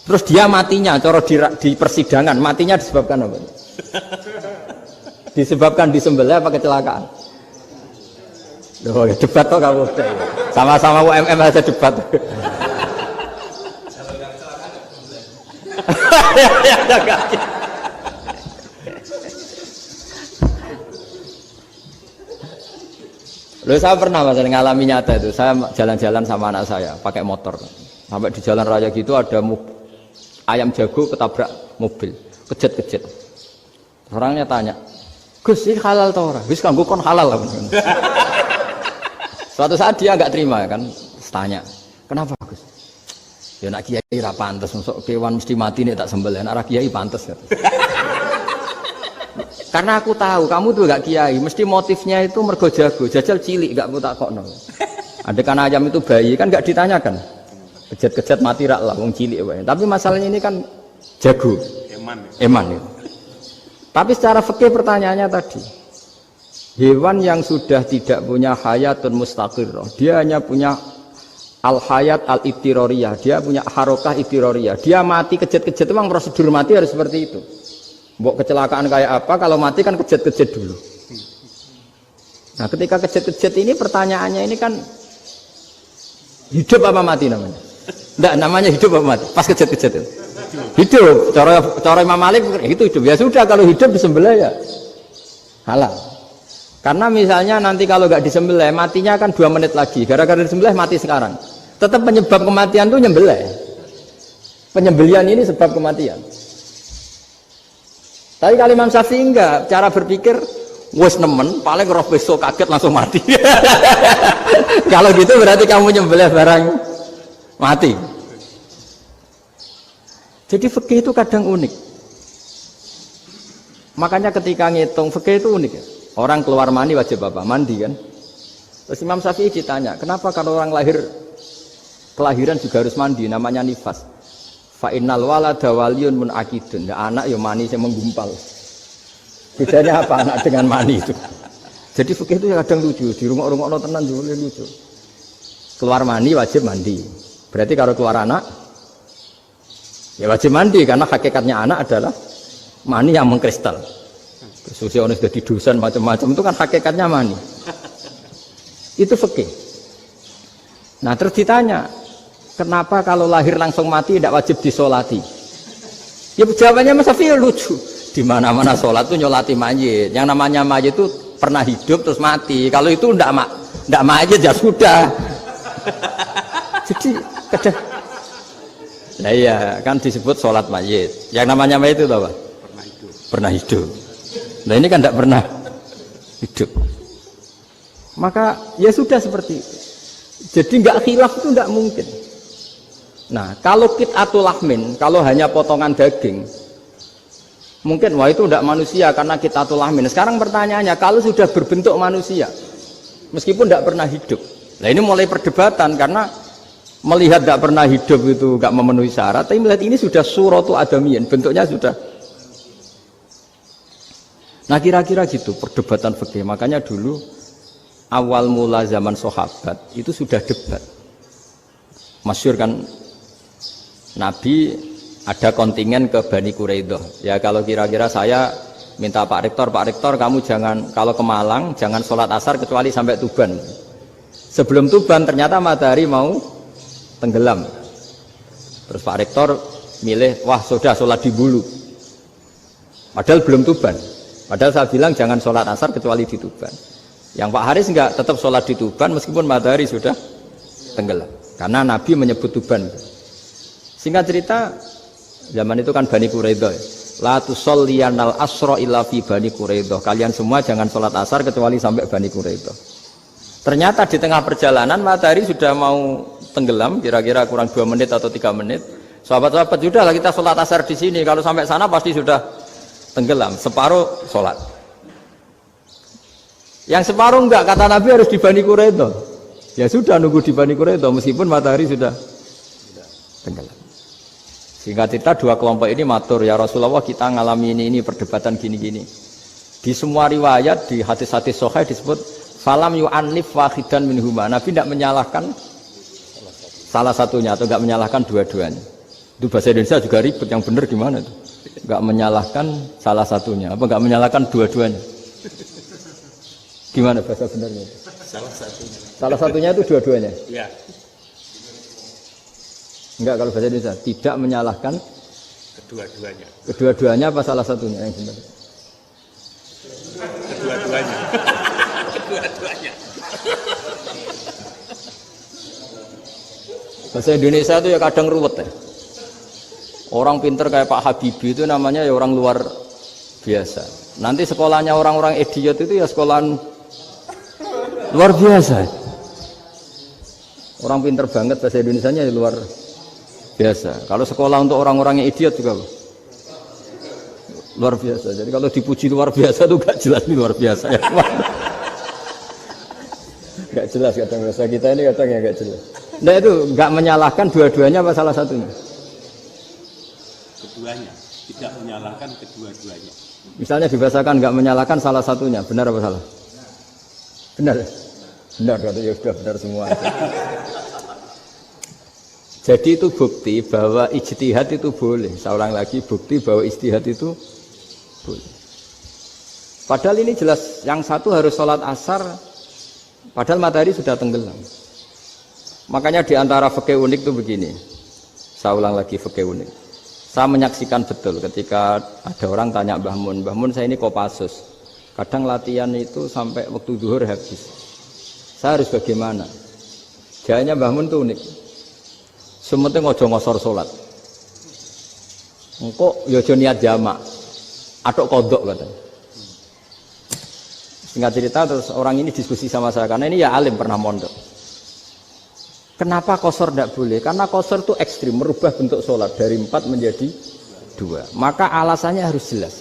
Terus dia matinya cara di persidangan matinya disebabkan apa? Disebabkan disembelih apa kecelakaan? Loh, ya debat toh kamu. Sama-sama UMM aja debat. Loh, saya pernah masalah ngalami nyata itu. Saya jalan-jalan sama anak saya pakai motor. Sampai di jalan raya gitu ada ayam jago ketabrak mobil, kejet-kejet. Orangnya tanya, Gus, ini halal tau ora? Wis kanggo kon halal. Suatu saat dia enggak terima kan, tanya, kenapa Gus? Ya nak kiai ra pantes, mosok kewan mesti mati nek tak sembelih, nak ra kiai pantes gitu. Karena aku tahu kamu tuh enggak kiai, mesti motifnya itu mergo jago, jajal cilik enggak mau takokno. Ada kan ayam itu bayi kan enggak ditanyakan. Kejet-kejet mati rak lah wong cilik wae. Tapi masalahnya ini kan jago. Eman itu. Tapi secara fikih pertanyaannya tadi, hewan yang sudah tidak punya hayatun mustaqirrah, dia hanya punya al-hayat al-ittiroriyah, dia punya harokah ittiroriyah, dia mati kejet-kejet, memang prosedur mati harus seperti itu. Mbok kecelakaan kayak apa, kalau mati kan kejet-kejet dulu. Nah ketika kejet-kejet ini pertanyaannya ini kan hidup apa mati namanya? Enggak, namanya hidup apa mati? Pas kejet-kejet itu. Hidup, cara Imam Malik itu hidup. Ya sudah kalau hidup disembelih ya halal. Karena misalnya nanti kalau nggak disembelih matinya kan 2 menit lagi. Gara-gara disembelih mati sekarang. Tetap penyebab kematian itu nyembelih. Penyembelian ini sebab kematian. Tapi kalau Imam Syafi'i enggak, cara berpikir wes nemen, paling roh besok kaget langsung mati. Kalau gitu berarti kamu nyembelih barang mati. Jadi fikih itu kadang unik. Makanya ketika ngitung fikih itu unik ya. Orang keluar mani wajib apa? Mandi kan. Terus Imam Syafi'i ditanya, kenapa kalau orang kelahiran juga harus mandi? Namanya nifas. Fa innal walada waliyun munakidun. Ya, anak ya mani yang menggumpal. Bedanya apa anak dengan mani itu? Jadi fikih itu kadang lucu. Di rumah-rumah tenan juga lucu. Keluar mani wajib mandi. Berarti kalau keluar anak ya wajib mandi karena hakikatnya anak adalah mani yang mengkristal. Susi ono sudah dosen macam-macam itu kan hakikatnya mani. Itu fikih. Nah terus ditanya, kenapa kalau lahir langsung mati tidak wajib disolati? Ya jawabannya Mas Syafi'i lucu. Di mana-mana sholat tuh nyolati mayit. Yang namanya mayit itu pernah hidup terus mati. Kalau itu ndak mayit ya sudah. Jadi kadang, nah iya kan disebut sholat mayit. Yang namanya mayit itu apa? Pernah hidup. Nah ini kan tidak pernah hidup. Maka ya sudah seperti itu. Jadi nggak khilaf itu nggak mungkin. Nah kalau qit'atul lahmin, kalau hanya potongan daging, mungkin wah itu tidak manusia karena qit'atul lahmin. Sekarang pertanyaannya, kalau sudah berbentuk manusia, meskipun tidak pernah hidup, nah ini mulai perdebatan karena melihat tidak pernah hidup itu nggak memenuhi syarat, tapi melihat ini sudah suratu adamiyin, bentuknya sudah. Nah kira-kira gitu perdebatan fikih. Makanya dulu awal mula zaman sahabat itu sudah debat. Masyhur kan Nabi ada kontingen ke Bani Quraidah. Ya kalau kira-kira saya minta Pak Rektor kamu jangan kalau ke Malang jangan sholat asar kecuali sampai Tuban. Sebelum Tuban ternyata matahari mau tenggelam. Terus Pak Rektor milih, wah sudah sholat di Bulu. Padahal belum Tuban. Padahal saya bilang jangan sholat asar kecuali di Tuban. Yang Pak Haris enggak, tetap sholat di Tuban meskipun matahari sudah tenggelam. Karena Nabi menyebut Tuban. Singkat cerita, zaman itu kan Bani Quraidah. La tusolliyanal asra illa fi Bani Quraidah. Kalian semua jangan sholat asar kecuali sampai Bani Quraidah. Ternyata di tengah perjalanan matahari sudah mau tenggelam, kira-kira kurang 2 menit atau 3 menit. Sahabat-sahabat, sudahlah kita sholat asar di sini. Kalau sampai sana pasti sudah tenggelam. Separuh sholat. Yang separuh enggak, kata Nabi harus di Bani Quraidah. Ya sudah nunggu di Bani Quraidah meskipun matahari sudah tenggelam. Sehingga kita dua kelompok ini matur, ya Rasulullah kita ngalami ini perdebatan gini-gini. Di semua riwayat di hadis-hadis sahih disebut falam yu'annif wahidan minhuma. Nabi tidak menyalahkan salah satunya atau enggak menyalahkan dua-duanya. Itu bahasa Indonesia juga ribet, yang benar gimana itu? Enggak menyalahkan salah satunya, apa enggak menyalahkan dua-duanya? Gimana bahasa benernya? Salah satunya. Salah satunya itu dua-duanya? Ya. Enggak, kalau bahasa Indonesia tidak menyalahkan Kedua-duanya. Kedua-duanya apa salah satunya yang benar? Kedua-duanya. Kedua-duanya. Bahasa Indonesia itu ya kadang ruwet ya. Orang pinter kayak Pak Habibie itu namanya ya orang luar biasa. Nanti sekolahnya orang-orang idiot itu ya sekolahan luar biasa. Orang pinter banget bahasa Indonesianya ya luar biasa. Kalau sekolah untuk orang-orang yang idiot juga luar biasa. Jadi kalau dipuji luar biasa itu gak jelas ini luar biasa ya. Gak jelas kadang bahasa kita ini kadang ya gak jelas. Nah itu gak menyalahkan dua-duanya apa salah satunya? Keduanya. Tidak menyalahkan kedua-duanya. Misalnya dibahasakan gak menyalahkan salah satunya, benar apa salah? Benar. Benar, ya sudah benar semua. Jadi itu bukti bahwa ijtihad itu boleh. Seorang lagi bukti bahwa ijtihad itu boleh. Padahal ini jelas yang satu harus sholat asar, padahal matahari sudah tenggelam. Makanya diantara fikih unik itu begini. Saya ulang lagi fikih unik. Saya menyaksikan betul ketika ada orang tanya Mbah Mun saya ini Kopassus. Kadang latihan itu sampai waktu zuhur habis. Saya harus bagaimana? Jawabnya Mbah Mun itu unik. Sementing ojo ngosor sholat. Engkau ya ojo niat jamak. Atok kodok katanya. Singkat cerita terus orang ini diskusi sama saya karena ini ya alim pernah mondok. Kenapa kosor tidak boleh? Karena kosor itu ekstrim, merubah bentuk sholat dari 4 menjadi 2. Maka alasannya harus jelas.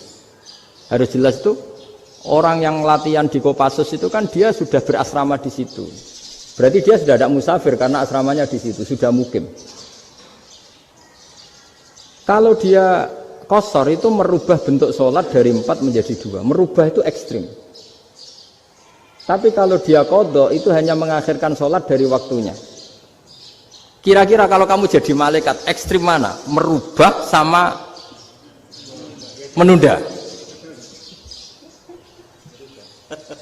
Harus jelas itu orang yang latihan di Kopassus itu kan dia sudah berasrama di situ. Berarti dia sudah tidak musafir karena asramanya di situ, sudah mukim. Kalau dia kosor itu merubah bentuk sholat dari 4 menjadi 2. Merubah itu ekstrim. Tapi kalau dia qadha itu hanya mengakhirkan sholat dari waktunya. Kira-kira kalau kamu jadi malaikat ekstrim mana? Merubah sama menunda?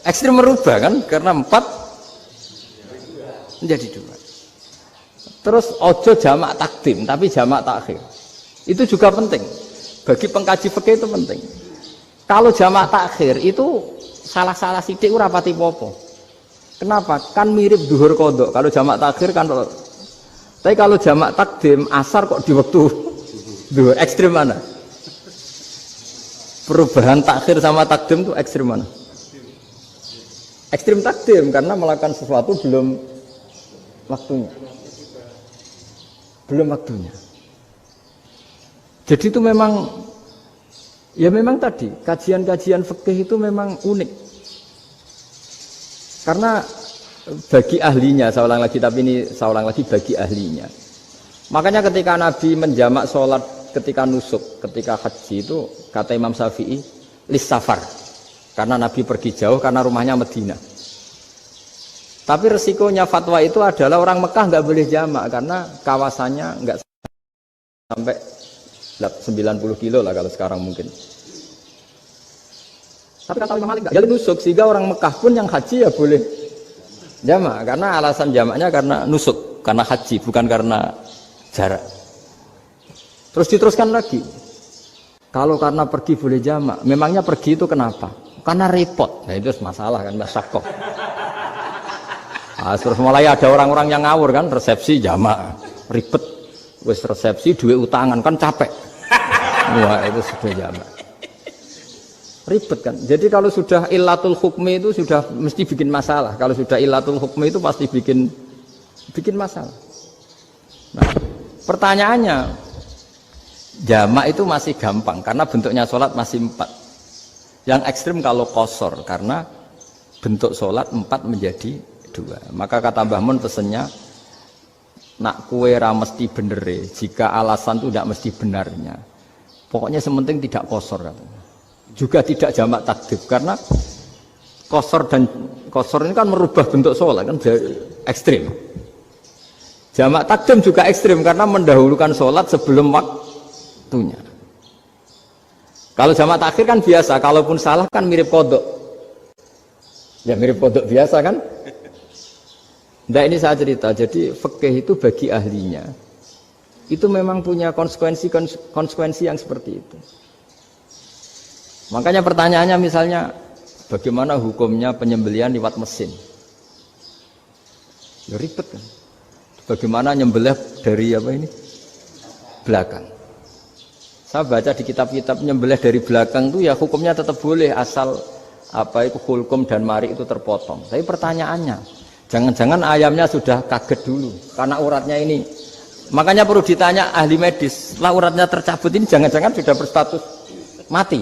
Ekstrim merubah kan? Karena 4 menjadi 2. Terus ojo jamak takdim tapi jamak takhir. Itu juga penting. Bagi pengkaji fikih itu penting. Kalau jamak takhir itu salah-salah sithik ora pati apa-apa. Kenapa? Kan mirip zuhur qadha. Kalau jamak takhir kan tapi kalau jamak takdim asar kok di waktu zuhur ekstrem mana? Perubahan takhir sama takdim itu ekstrem mana? Ekstrem takdim karena melakukan sesuatu belum waktunya. Belum waktunya. Jadi itu memang ya memang tadi kajian-kajian fikih itu memang unik. Karena bagi ahlinya, saya ulang lagi tapi ini saya ulang lagi bagi ahlinya. Makanya ketika Nabi menjamak sholat ketika nusuk, ketika haji itu kata Imam Syafi'i lis safar. Karena Nabi pergi jauh karena rumahnya Madinah. Tapi resikonya fatwa itu adalah orang Mekah nggak boleh jamak karena kawasannya nggak sampai 90 kilo lah kalau sekarang mungkin. Tapi kata Imam Malik nggak jadi nusuk sehingga orang Mekah pun yang haji ya boleh jamak karena alasan jamaknya karena nusuk, karena haji bukan karena jarak. Terus diteruskan lagi. Kalau karena pergi boleh jamak, memangnya pergi itu kenapa? Karena repot. Nah itu masalah kan masyakoh. Nah, terus mulai ada orang-orang yang ngawur kan resepsi jamak ribet. Wis resepsi duit utangan kan capek. Wah itu sudah jamak. Ribet kan. Jadi kalau sudah illatul hukmi itu sudah mesti bikin masalah. Kalau sudah illatul hukmi itu pasti bikin masalah. Nah, pertanyaannya jamak itu masih gampang karena bentuknya sholat masih 4. Yang ekstrim kalau qasar karena bentuk sholat 4 menjadi 2. Maka kata Mbah Mun pesennya nak kue ra mesti benere jika alasan itu tidak mesti benarnya. Pokoknya sementing tidak qasar katanya. Juga tidak jamak takdim karena qasar ini kan merubah bentuk sholat kan ekstrim. Jamak takdim juga ekstrim karena mendahulukan sholat sebelum waktunya. Kalau jamak takhir kan biasa, kalaupun salah kan mirip kodok. Ya mirip kodok biasa kan. Nah ini saya cerita, jadi fikih itu bagi ahlinya itu memang punya konsekuensi yang seperti itu. Makanya pertanyaannya misalnya bagaimana hukumnya penyembelihan lewat mesin? Ya ribet kan. Bagaimana nyembelih dari apa ini? Belakang. Saya baca di kitab-kitab nyembelih dari belakang itu ya hukumnya tetap boleh asal apa itu hulkum dan mari itu terpotong. Tapi pertanyaannya, jangan-jangan ayamnya sudah kaget dulu karena uratnya ini. Makanya perlu ditanya ahli medis, lah uratnya tercabut ini jangan-jangan sudah berstatus mati.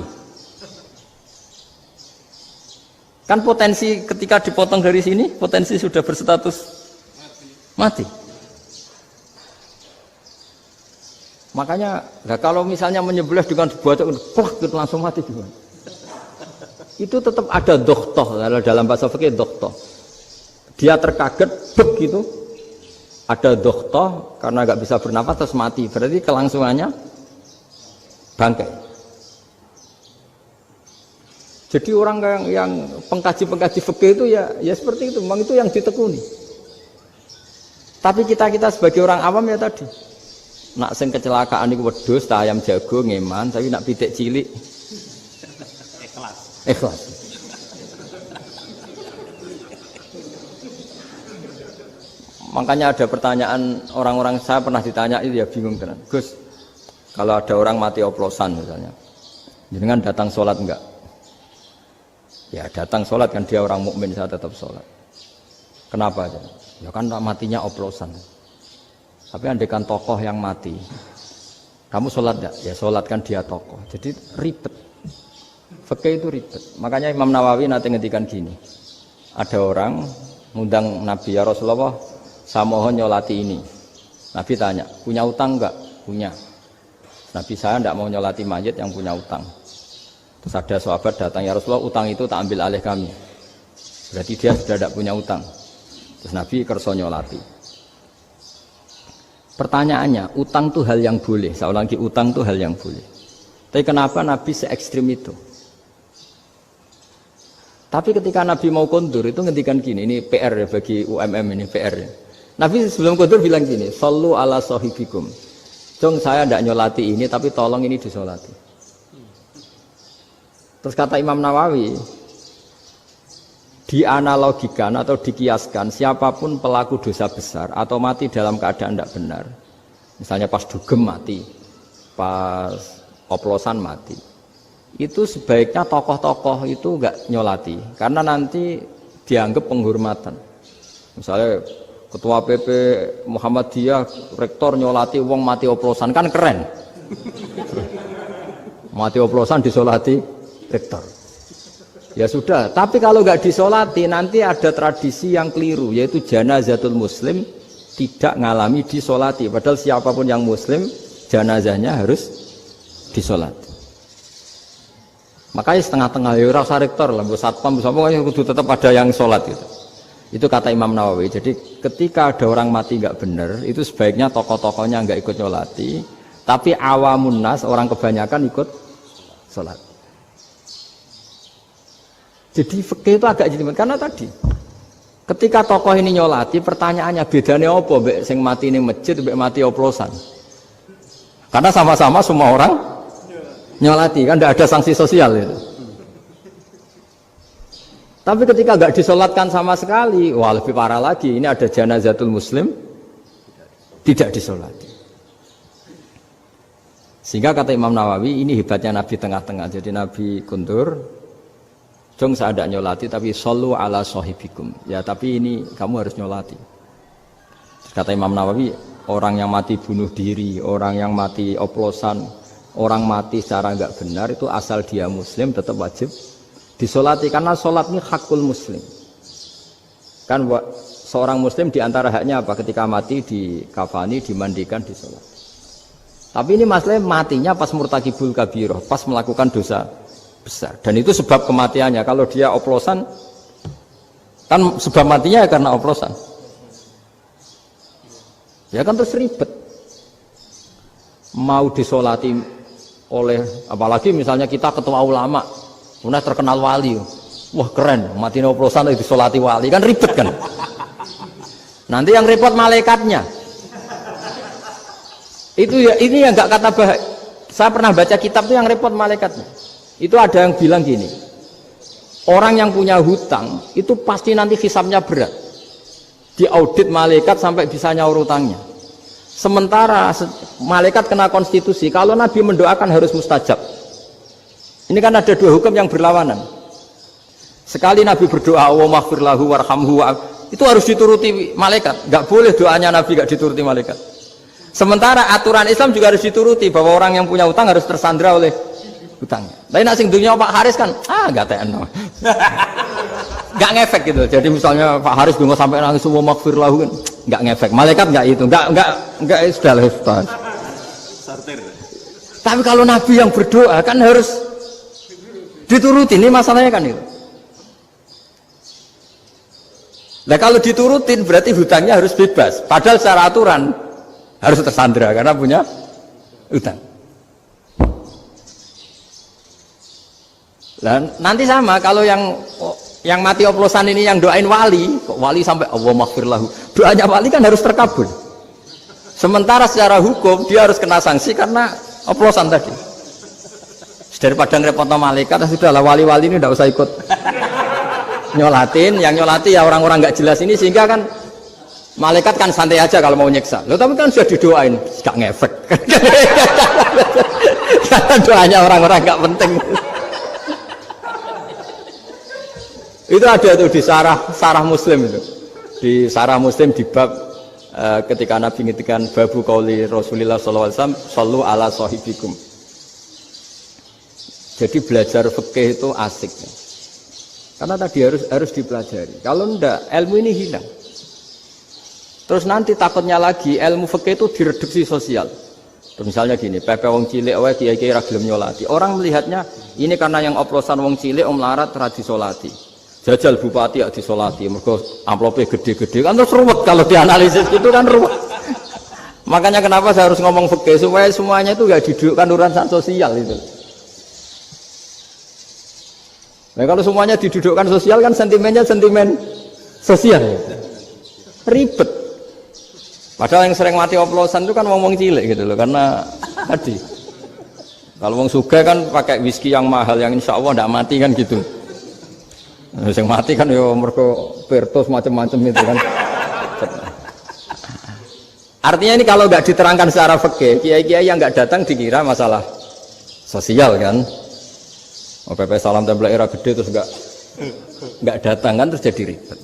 Kan potensi ketika dipotong dari sini, potensi sudah berstatus mati. Makanya, nah kalau misalnya menyembelih dengan dibaca, plak gitu langsung mati juga. Itu tetap ada doktoh, dalam bahasa fikih doktoh. Dia terkaget, begitu, ada doktoh karena nggak bisa bernafas terus mati. Berarti kelangsungannya bangkai. Jadi orang yang pengkaji fikih itu ya seperti itu, memang itu yang ditekuni. Tapi kita sebagai orang awam ya tadi, nak sing kecelakaan itu wedhus, ayam jago ngeman, tapi nak pitik cilik ikhlas. Makanya ada pertanyaan orang-orang, saya pernah ditanya itu ya bingung tenan. Gus, kalau ada orang mati oplosan misalnya, jenengan datang sholat enggak? Ya datang sholat kan dia orang mukmin, saya tetap sholat. Kenapa aja? Ya kan matinya oplosan. Tapi andaikan tokoh yang mati, kamu sholat enggak? Ya sholat kan dia tokoh. Jadi ribet. Fikih itu ribet. Makanya Imam Nawawi nanti ngendikan gini. Ada orang ngundang Nabi, ya Rasulullah, saya mohon nyolati ini. Nabi tanya, punya utang enggak? Punya. Nabi, saya enggak mau nyolati mayit yang punya utang. Terus ada sahabat datang, ya Rasulullah, utang itu tak ambil alih kami. Berarti dia sudah tidak punya utang. Terus Nabi kerso nyolati. Pertanyaannya, utang itu hal yang boleh. Saya ulangi, utang itu hal yang boleh. Tapi kenapa Nabi se-ekstrim itu? Tapi ketika Nabi mau kondur itu ngendikan gini, ini PR ya bagi UMM ini PR ya. Nabi sebelum kudur bilang gini, "Shallu ala sahibikum." Jong saya tidak nyolati ini, tapi tolong ini disolati. Terus kata Imam Nawawi, dianalogikan atau dikiaskan siapapun pelaku dosa besar atau mati dalam keadaan tidak benar, misalnya pas dugem mati, pas oplosan mati, itu sebaiknya tokoh-tokoh itu enggak nyolati karena nanti dianggap penghormatan. Misalnya ketua PP Muhammadiyah rektor nyolati wong mati oplosan kan keren. Mati oplosan disolati rektor. Ya sudah, tapi kalau nggak disolati nanti ada tradisi yang keliru, yaitu janazatul muslim tidak ngalami disolati. Padahal siapapun yang muslim, janazahnya harus disolati. Makanya setengah-tengah, ya rasa rektor lah, satpam, pokoknya kudu tetap ada yang sholat gitu. Itu kata Imam Nawawi. Jadi ketika ada orang mati nggak benar, itu sebaiknya tokoh-tokohnya nggak ikut nyolati, tapi awamun nas, orang kebanyakan ikut sholat. Jadi fikih itu agak jelimet karena tadi ketika tokoh ini nyolati, pertanyaannya bedanya apa mbek sing mati ning masjid mbek mati oplosan? Karena sama-sama semua orang nyolati, kan tidak ada sanksi sosial itu. Tapi ketika nggak disolatkan sama sekali, wah lebih parah lagi. Ini ada janazatul muslim tidak disolati. Sehingga kata Imam Nawawi, ini hebatnya Nabi tengah-tengah. Jadi Nabi kundur, jong saya tidak nyolati, tapi shollu ala sahibikum. Ya tapi ini kamu harus nyolati. Kata Imam Nawawi, orang yang mati bunuh diri, orang yang mati oplosan, orang mati secara enggak benar itu asal dia muslim tetap wajib disolati karena sholat ini hakul muslim. Kan seorang muslim diantara haknya apa? Ketika mati dikafani, dimandikan, disolat. Tapi ini masalahnya matinya pas murtakibul kabiroh, pas melakukan dosa besar. Dan itu sebab kematiannya. Kalau dia oplosan, kan sebab matinya karena oplosan. Ya kan terus ribet. Mau disolati oleh, apalagi misalnya kita ketua ulama, kemudian terkenal wali, wah keren, mati oplosan disolati wali, kan ribet kan. Nanti yang repot malaikatnya. Itu ya, ini yang nggak kata bahaya. Saya pernah baca kitab itu yang repot malaikatnya. Itu ada yang bilang gini, orang yang punya hutang itu pasti nanti hisabnya berat, diaudit malaikat sampai bisa nyaur hutangnya. Sementara malaikat kena konstitusi, kalau Nabi mendoakan harus mustajab. Ini kan ada dua hukum yang berlawanan. Sekali Nabi berdoa, Allahumma ighfir lahu warhamhu, itu harus dituruti malaikat. Nggak boleh doanya Nabi nggak dituruti malaikat. Sementara aturan Islam juga harus dituruti, bahwa orang yang punya hutang harus tersandra oleh hutangnya. Tapi nak sing dunia Pak Haris kan, nggak TNO, nggak ngefek gitu. Jadi misalnya Pak Haris dungo sampai nangis semua maghfir lahu kan, nggak ngefek. Malaikat nggak itu, nggak sudah lah Ustaz. Tapi kalau Nabi yang berdoa kan harus dituruti. Ini masalahnya kan itu. Nah kalau diturutin berarti hutangnya harus bebas. Padahal secara aturan harus tersandra karena punya hutang. Dan nanti sama kalau yang mati oplosan ini yang doain wali, kok wali sampai Allahumma ighfir lahu, doanya wali kan harus terkabul. Sementara secara hukum dia harus kena sanksi karena oplosan tadi. Daripada ngerepotno malaikat, sudahlah wali-wali ini tidak usah ikut nyolatin. Yang nyolati ya orang-orang nggak jelas ini, sehingga kan malaikat kan santai aja kalau mau nyiksa. Loh tapi kan sudah didoain, nggak ngefek. Karena doanya orang-orang nggak penting. Itu ada tuh di sarah Muslim itu. Di sarah Muslim di bab ketika Nabi ngintikan babu qauli Rasulullah sallallahu alaihi wasallam, shallu ala sahibikum. Jadi belajar fikih itu asik. Karena tadi harus dipelajari. Kalau enggak, ilmu ini hilang. Terus nanti takutnya lagi ilmu fikih itu direduksi sosial. Terus misalnya gini, pepe wong cilik wae kiai-kiai ra gelem nyolati. Orang melihatnya ini karena yang oplosan wong cilik om larat ra disolati. Jajal bupati ya disolati, mergo amplopnya gede-gede kan terus ruwet kalau dianalisis itu kan ruwet. Makanya kenapa saya harus ngomong fikih supaya semuanya itu enggak didudukkan urusan sosial itu. Nah kalau semuanya didudukkan sosial kan sentimennya sentimen sosial, ribet. Padahal yang sering mati oplosan itu kan ngomong cilik gitu loh, karena tadi kalau wong sugih kan pakai whisky yang mahal yang insya Allah tidak mati kan gitu. Yang mati kan ya mergo pertos macam-macam itu kan. Artinya ini kalau nggak diterangkan secara fikih, kiai-kiai yang nggak datang dikira masalah sosial kan. PP salam tempel era gede terus nggak datang kan terus jadi ribet.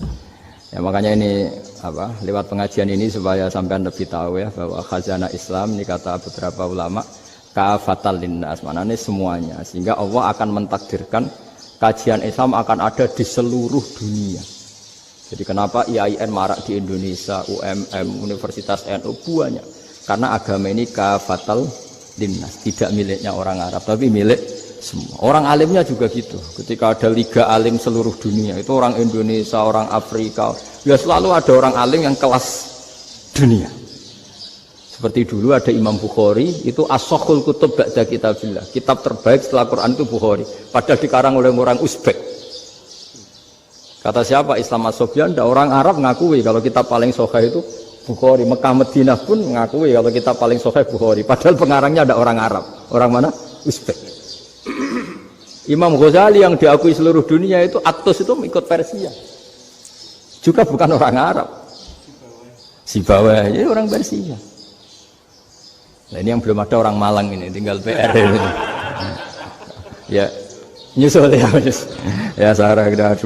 Ya makanya ini apa lewat pengajian ini supaya sampean lebih tahu ya bahwa khazanah Islam ini kata beberapa ulama kafatal linnas, maknanya semuanya, sehingga Allah akan mentakdirkan kajian Islam akan ada di seluruh dunia. Jadi kenapa IAIN marak di Indonesia, UMM, Universitas NU banyak, karena agama ini kafatal linnas, tidak miliknya orang Arab tapi milik semua. Orang alimnya juga gitu. Ketika ada liga alim seluruh dunia, itu orang Indonesia, orang Afrika, ya selalu ada orang alim yang kelas dunia. Seperti dulu ada Imam Bukhari, itu as-sakhul kutub ba'da kitabillah. Kitab terbaik setelah Quran itu Bukhari. Padahal dikarang oleh orang Uzbek. Kata siapa? Islam As-Sobyan, ada orang Arab ngakui kalau kitab paling sahih itu Bukhari. Mekah Madinah pun ngakui kalau kitab paling sahih Bukhari. Padahal pengarangnya ada orang Arab. Orang mana? Uzbek. Imam Ghazali yang diakui seluruh dunia itu Atos itu ikut Persia. Juga bukan orang Arab. Sibawayh, jadi orang Persia. Nah ini yang belum ada orang Malang ini, tinggal PR ini. Ya, nyusul ya, ya Sarah kita